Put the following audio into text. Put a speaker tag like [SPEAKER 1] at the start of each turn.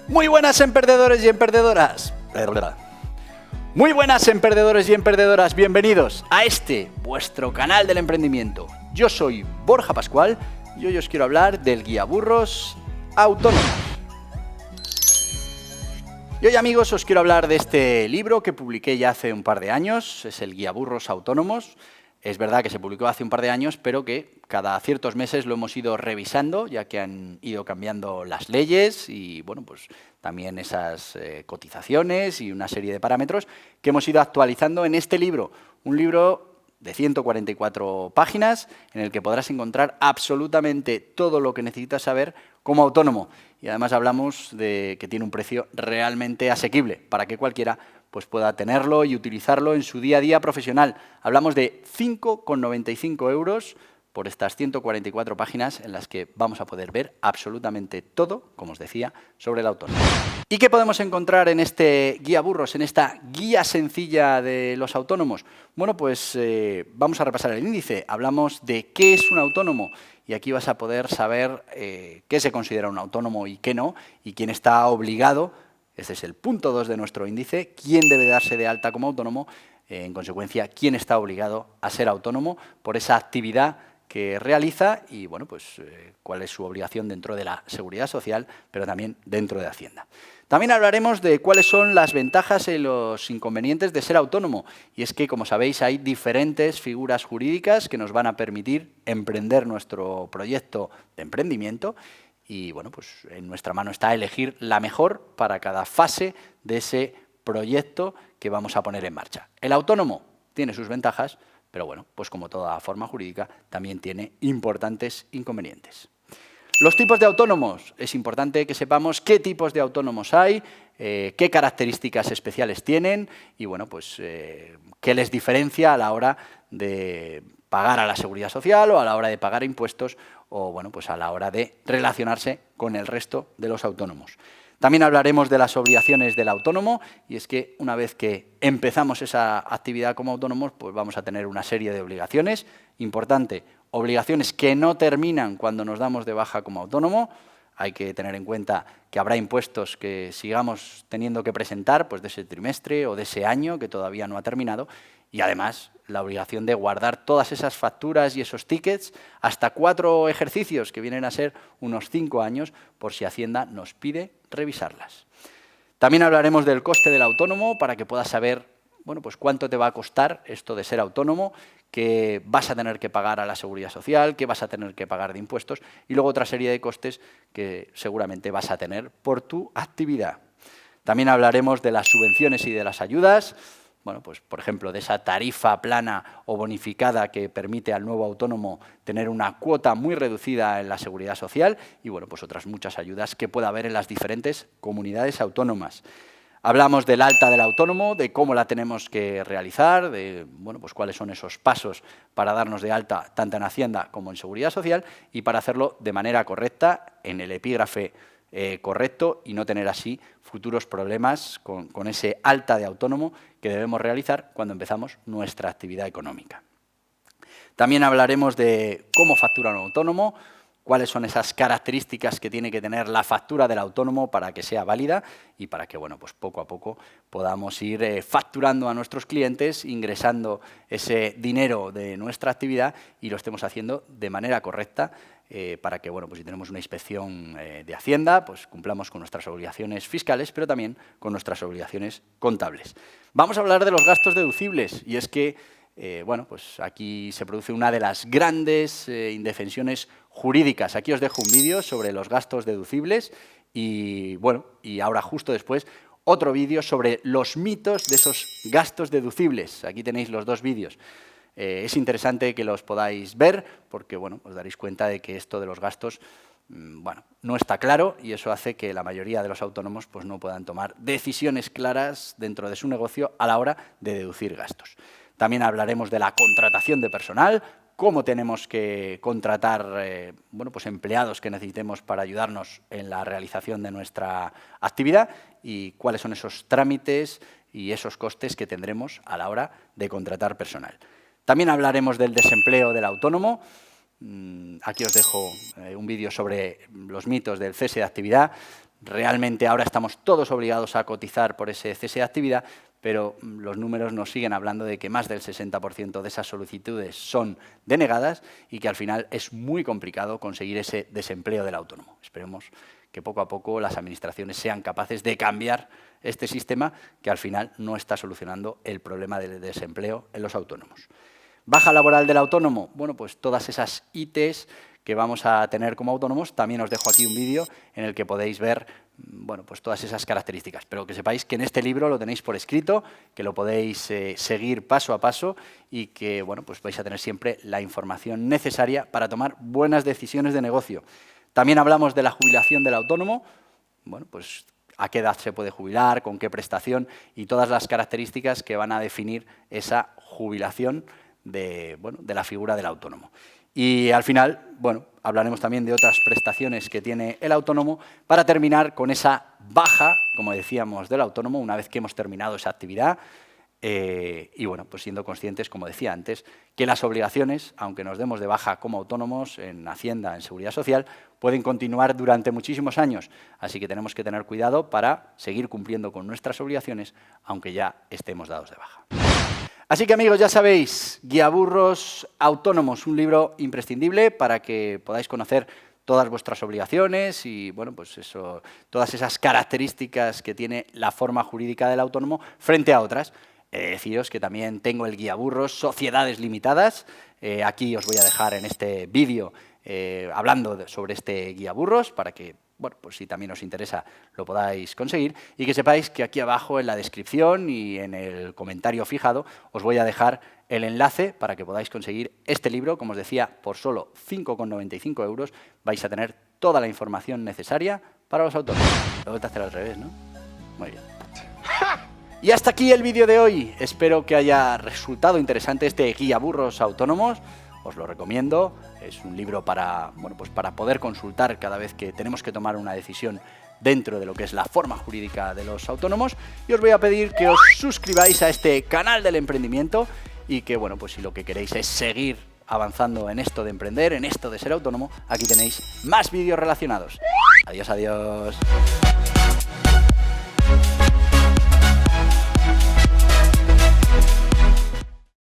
[SPEAKER 1] Muy buenas emprendedores y emprendedoras. Muy buenas emprendedores y emprendedoras, bienvenidos a este, vuestro canal del emprendimiento. Yo soy Borja Pascual y hoy os quiero hablar del guiaburros autónomos. Y hoy, amigos, os quiero hablar de este libro que publiqué ya hace un par de años, es el Guiaburros Autónomos. Es verdad que se publicó hace un par de años, pero que cada ciertos meses lo hemos ido revisando, ya que han ido cambiando las leyes y, bueno, pues también esas cotizaciones y una serie de parámetros que hemos ido actualizando en este libro. Un libro de 144 páginas en el que podrás encontrar absolutamente todo lo que necesitas saber como autónomo. Y además hablamos de que tiene un precio realmente asequible para que cualquiera pues pueda tenerlo y utilizarlo en su día a día profesional. Hablamos de 5,95 € por estas 144 páginas en las que vamos a poder ver absolutamente todo, como os decía, sobre el autónomo. ¿Y qué podemos encontrar en este guía burros, en esta guía sencilla de los autónomos? Bueno, pues vamos a repasar el índice. Hablamos de qué es un autónomo y aquí vas a poder saber qué se considera un autónomo y qué no, y quién está obligado. Este es el punto 2 de nuestro índice, quién debe darse de alta como autónomo, en consecuencia, quién está obligado a ser autónomo por esa actividad que realiza y, bueno, pues cuál es su obligación dentro de la Seguridad Social, pero también dentro de Hacienda. También hablaremos de cuáles son las ventajas y los inconvenientes de ser autónomo. Y es que, como sabéis, hay diferentes figuras jurídicas que nos van a permitir emprender nuestro proyecto de emprendimiento. Y, bueno, pues en nuestra mano está elegir la mejor para cada fase de ese proyecto que vamos a poner en marcha. El autónomo tiene sus ventajas, pero, bueno, pues como toda forma jurídica, también tiene importantes inconvenientes. Los tipos de autónomos. Es importante que sepamos qué tipos de autónomos hay, qué características especiales tienen y, bueno, pues qué les diferencia a la hora de pagar a la Seguridad Social o a la hora de pagar impuestos o, bueno, pues a la hora de relacionarse con el resto de los autónomos. También hablaremos de las obligaciones del autónomo y es que una vez que empezamos esa actividad como autónomos, pues vamos a tener una serie de obligaciones. Importante, obligaciones que no terminan cuando nos damos de baja como autónomo. Hay que tener en cuenta que habrá impuestos que sigamos teniendo que presentar pues de ese trimestre o de ese año que todavía no ha terminado y además la obligación de guardar todas esas facturas y esos tickets hasta 4 ejercicios, que vienen a ser unos 5 años, por si Hacienda nos pide revisarlas. También hablaremos del coste del autónomo para que puedas saber, bueno, pues cuánto te va a costar esto de ser autónomo, qué vas a tener que pagar a la Seguridad Social, qué vas a tener que pagar de impuestos y luego otra serie de costes que seguramente vas a tener por tu actividad. También hablaremos de las subvenciones y de las ayudas. Bueno, pues por ejemplo, de esa tarifa plana o bonificada que permite al nuevo autónomo tener una cuota muy reducida en la Seguridad Social y, bueno, pues otras muchas ayudas que pueda haber en las diferentes comunidades autónomas. Hablamos del alta del autónomo, de cómo la tenemos que realizar, de, bueno, pues cuáles son esos pasos para darnos de alta tanto en Hacienda como en Seguridad Social y para hacerlo de manera correcta, en el epígrafe correcto y no tener así futuros problemas con ese alta de autónomo que debemos realizar cuando empezamos nuestra actividad económica. También hablaremos de cómo factura un autónomo, cuáles son esas características que tiene que tener la factura del autónomo para que sea válida y para que, bueno, pues poco a poco podamos ir facturando a nuestros clientes, ingresando ese dinero de nuestra actividad y lo estemos haciendo de manera correcta para que, bueno, pues si tenemos una inspección de Hacienda, pues cumplamos con nuestras obligaciones fiscales, pero también con nuestras obligaciones contables. Vamos a hablar de los gastos deducibles y es que bueno, pues aquí se produce una de las grandes indefensiones jurídicas. Aquí os dejo un vídeo sobre los gastos deducibles y, bueno, y ahora justo después otro vídeo sobre los mitos de esos gastos deducibles. Aquí tenéis los dos vídeos. Es interesante que los podáis ver porque, bueno, os daréis cuenta de que esto de los gastos bueno, no está claro y eso hace que la mayoría de los autónomos pues, no puedan tomar decisiones claras dentro de su negocio a la hora de deducir gastos. También hablaremos de la contratación de personal, cómo tenemos que contratar bueno, pues empleados que necesitemos para ayudarnos en la realización de nuestra actividad y cuáles son esos trámites y esos costes que tendremos a la hora de contratar personal. También hablaremos del desempleo del autónomo. Aquí os dejo un vídeo sobre los mitos del cese de actividad. realmente ahora estamos todos obligados a cotizar por ese cese de actividad, pero los números nos siguen hablando de que más del 60% de esas solicitudes son denegadas y que al final es muy complicado conseguir ese desempleo del autónomo. Esperemos que poco a poco las administraciones sean capaces de cambiar este sistema que al final no está solucionando el problema del desempleo en los autónomos. ¿Baja laboral del autónomo? Bueno, pues todas esas ITs que vamos a tener como autónomos. También os dejo aquí un vídeo en el que podéis ver, bueno, pues todas esas características. Pero que sepáis que en este libro lo tenéis por escrito, que lo podéis seguir paso a paso y que, bueno, pues vais a tener siempre la información necesaria para tomar buenas decisiones de negocio. También hablamos de la jubilación del autónomo. Bueno, pues a qué edad se puede jubilar, con qué prestación y todas las características que van a definir esa jubilación de la figura del autónomo. Y al final, bueno, hablaremos también de otras prestaciones que tiene el autónomo para terminar con esa baja, como decíamos, del autónomo una vez que hemos terminado esa actividad y, bueno, pues siendo conscientes, como decía antes, que las obligaciones, aunque nos demos de baja como autónomos en Hacienda, en Seguridad Social, pueden continuar durante muchísimos años. Así que tenemos que tener cuidado para seguir cumpliendo con nuestras obligaciones, aunque ya estemos dados de baja. Así que, amigos, ya sabéis, Guiaburros Autónomos, un libro imprescindible para que podáis conocer todas vuestras obligaciones y, bueno, pues eso, todas esas características que tiene la forma jurídica del autónomo frente a otras. Deciros que también tengo el Guiaburros Sociedades Limitadas. Aquí os voy a dejar en este vídeo hablando sobre este Guiaburros para que, bueno, pues si también os interesa lo podáis conseguir y que sepáis que aquí abajo en la descripción y en el comentario fijado os voy a dejar el enlace para que podáis conseguir este libro. Como os decía, por solo 5,95 € vais a tener toda la información necesaria para los autónomos. Lo voy a hacer al revés, ¿no? Muy bien. Y hasta aquí el vídeo de hoy. Espero que haya resultado interesante este Guiaburros Autónomos. Os lo recomiendo. Es un libro para, bueno, pues para poder consultar cada vez que tenemos que tomar una decisión dentro de lo que es la forma jurídica de los autónomos. Y os voy a pedir que os suscribáis a este canal del emprendimiento y que, bueno, pues si lo que queréis es seguir avanzando en esto de emprender, en esto de ser autónomo, aquí tenéis más vídeos relacionados. Adiós, adiós.